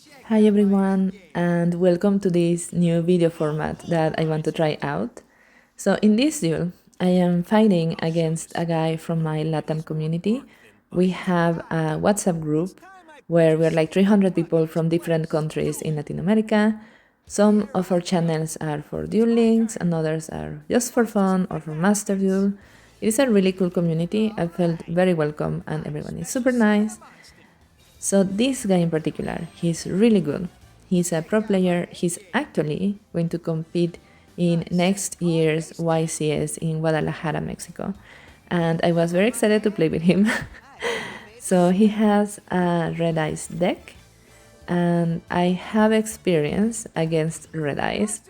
Hi everyone, and welcome to this new video format that I want to try out. So in this duel, I am fighting against a guy from my Latam community. We have a WhatsApp group where we're like 300 people from different countries in Latin America. Some of our channels are for duel links and others are just for fun or for master duel. It is a really cool community. I felt very welcome and everyone is super nice. So this guy in particular, he's really good. He's a pro player. He's actually going to compete in next year's YCS in Guadalajara, Mexico. And I was very excited to play with him. So he has a red ice deck, and I have experience against red ice,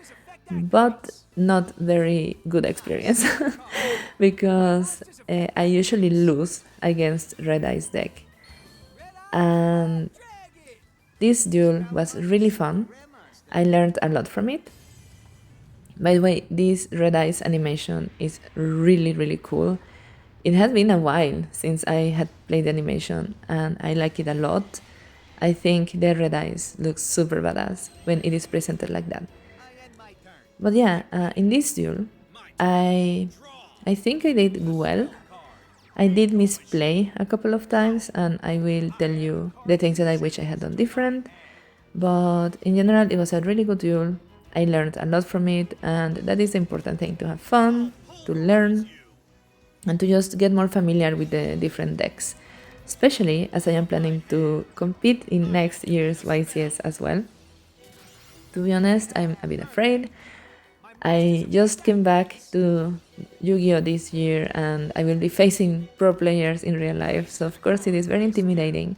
but not very good experience because I usually lose against red ice deck. And this duel was really fun. I learned a lot from it. By the way, this red eyes animation is really cool. It has been a while since I had played animation and I like it a lot. I think the red eyes looks super badass when it is presented like that. But yeah, in this duel, I I think I did well. I did misplay a couple of times, and I will tell you the things that I wish I had done different. But in general, it was a really good duel. I learned a lot from it, and that is the important thing, to have fun, to learn, and to just get more familiar with the different decks, especially as I am planning to compete in next year's YCS as well. To be honest, I'm a bit afraid. I just came back to Yu-Gi-Oh this year and I will be facing pro players in real life, so of course it is very intimidating.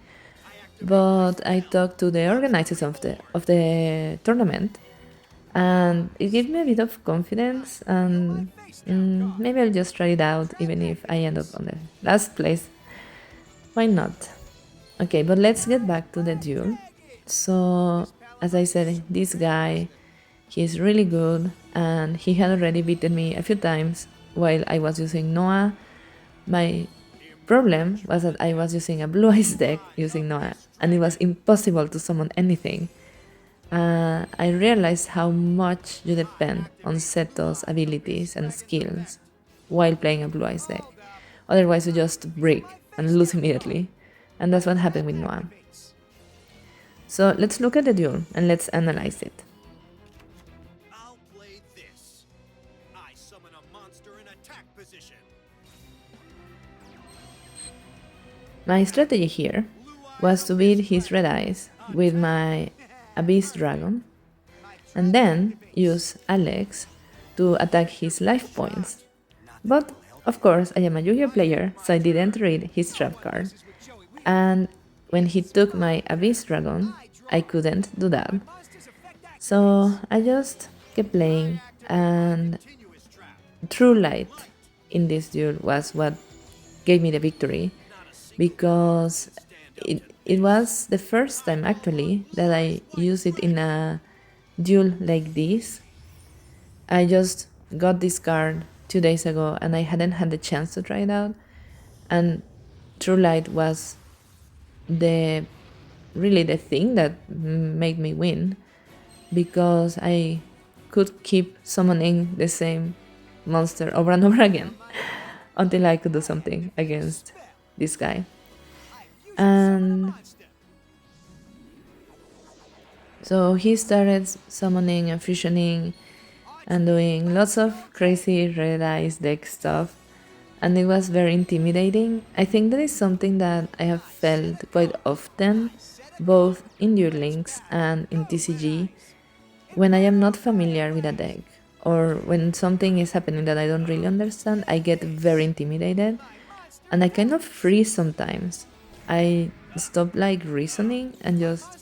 But I talked to the organizers of the tournament and it gave me a bit of confidence, and maybe I'll just try it out even if I end up on the last place. Why not? Okay, but let's get back to the duel. So, as I said, this guy, he's really good, and he had already beaten me a few times while I was using Noah. My problem was that I was using a blue eyes deck using Noah, and it was impossible to summon anything. I realized how much you depend on Seto's abilities and skills while playing a blue eyes deck. Otherwise, you just break and lose immediately. And that's what happened with Noah. So let's look at the duel and let's analyze it. I'll play this. I summon a monster in attack position. My strategy here was to beat his red eyes with my Abyss Dragon and then use Alex to attack his life points. But of course, I am a Yu-Gi-Oh player, so I didn't read his trap card. And when he took my Abyss Dragon, I couldn't do that. So I just kept playing, and True Light in this duel was what gave me the victory, because it was the first time actually that I used it in a duel like this. I just got this card 2 days ago and I hadn't had the chance to try it out, and True Light was the really the thing that made me win, because I could keep summoning the same monster over and over again until I could do something against this guy. And so he started summoning and fusioning and doing lots of crazy red eyes deck stuff, and it was very intimidating. I think that is something that I have felt quite often, both in Duel Links and in TCG, when I am not familiar with a deck, or when something is happening that I don't really understand, I get very intimidated and I kind of freeze sometimes. I stop like reasoning and just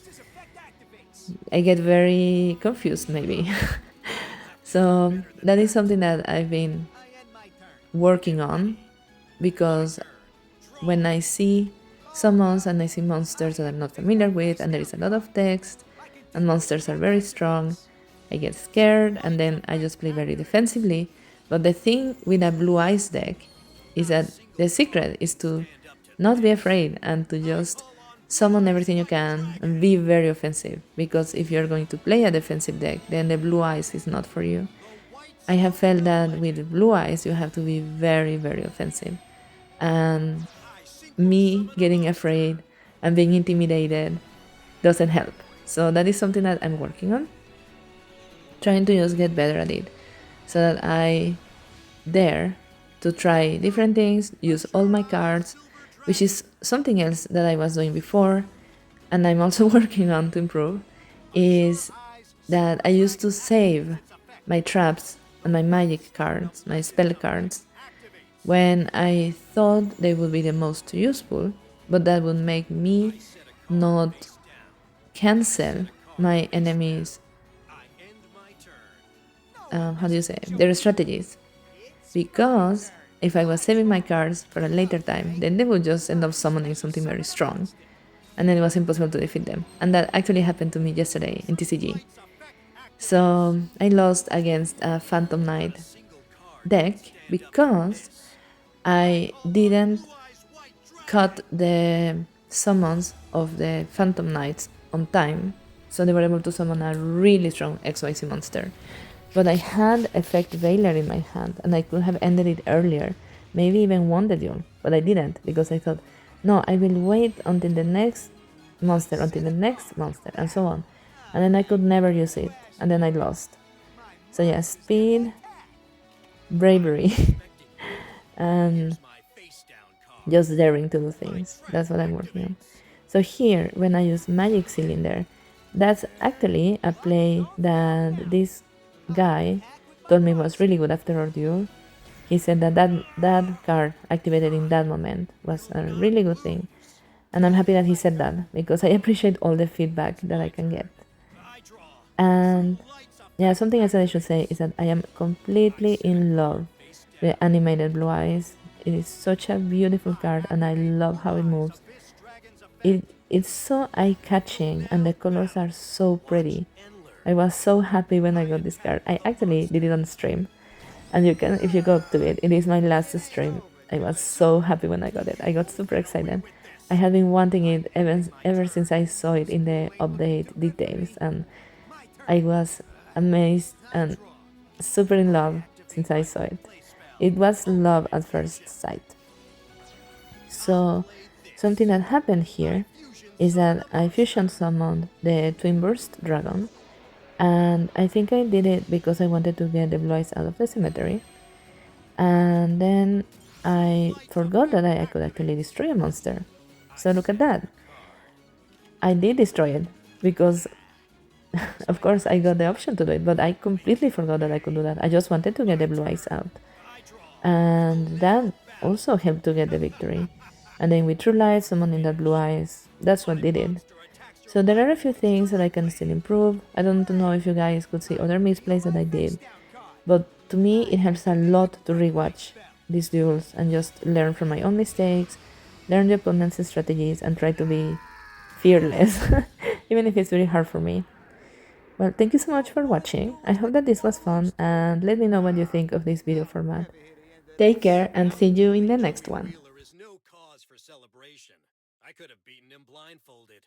I get very confused maybe. So that is something that I've been working on, because when I see summons and I see monsters that I'm not familiar with and there is a lot of text and monsters are very strong, I get scared and then I just play very defensively. But the thing with a blue eyes deck is that the secret is to not be afraid and to just summon everything you can and be very offensive, because if you're going to play a defensive deck, then the blue eyes is not for you. I have felt that with blue eyes, you have to be very, very offensive. And me getting afraid and being intimidated doesn't help. So that is something that I'm working on, trying to just get better at it so that I dare to try different things, use all my cards, which is something else that I was doing before and I'm also working on to improve, is that I used to save my traps and my magic cards, my spell cards, when I thought they would be the most useful, but that would make me not cancel my enemies, how do you say, their strategies. Because if I was saving my cards for a later time, then they would just end up summoning something very strong, and then it was impossible to defeat them. And that actually happened to me yesterday in TCG. So I lost against a Phantom Knight deck because I didn't cut the summons of the Phantom Knights on time, so they were able to summon a really strong XYZ monster. But I had Effect Veiler in my hand, and I could have ended it earlier, maybe even won the duel, but I didn't because I thought, no, I will wait until the next monster, and so on. And then I could never use it, and then I lost. So yeah, speed, bravery, and just daring to do things. That's what I'm working on. So here, when I use Magic Cylinder, that's actually a play that this guy told me was really good after our duel. He said that that card activated in that moment was a really good thing. And I'm happy that he said that because I appreciate all the feedback that I can get. And yeah, something else that I should say is that I am completely in love with animated blue eyes. It is such a beautiful card and I love how it moves. It's so eye-catching and the colors are so pretty. I was so happy when I got this card. I actually did it on stream. And you can, if you go to it, it is my last stream. I was so happy when I got it. I got super excited. I had been wanting it ever since I saw it in the update details, and I was amazed and super in love since I saw it. It was love at first sight. So, something that happened here is that I fusion summoned the Twin Burst Dragon, and I think I did it because I wanted to get the blue eyes out of the cemetery. And then I forgot that I could actually destroy a monster. So look at that. I did destroy it because, of course, I got the option to do it, but I completely forgot that I could do that. I just wanted to get the blue eyes out. And that also helped to get the victory. And then with True Light, summoning that blue eyes, that's what did it. So there are a few things that I can still improve. I don't know if you guys could see other misplays that I did, but to me it helps a lot to rewatch these duels and just learn from my own mistakes, learn the opponent's strategies, and try to be fearless, even if it's very hard for me. Well, thank you so much for watching. I hope that this was fun, and let me know what you think of this video format. Take care and see you in the next one. Is no cause for celebration. I could have beaten him blindfolded.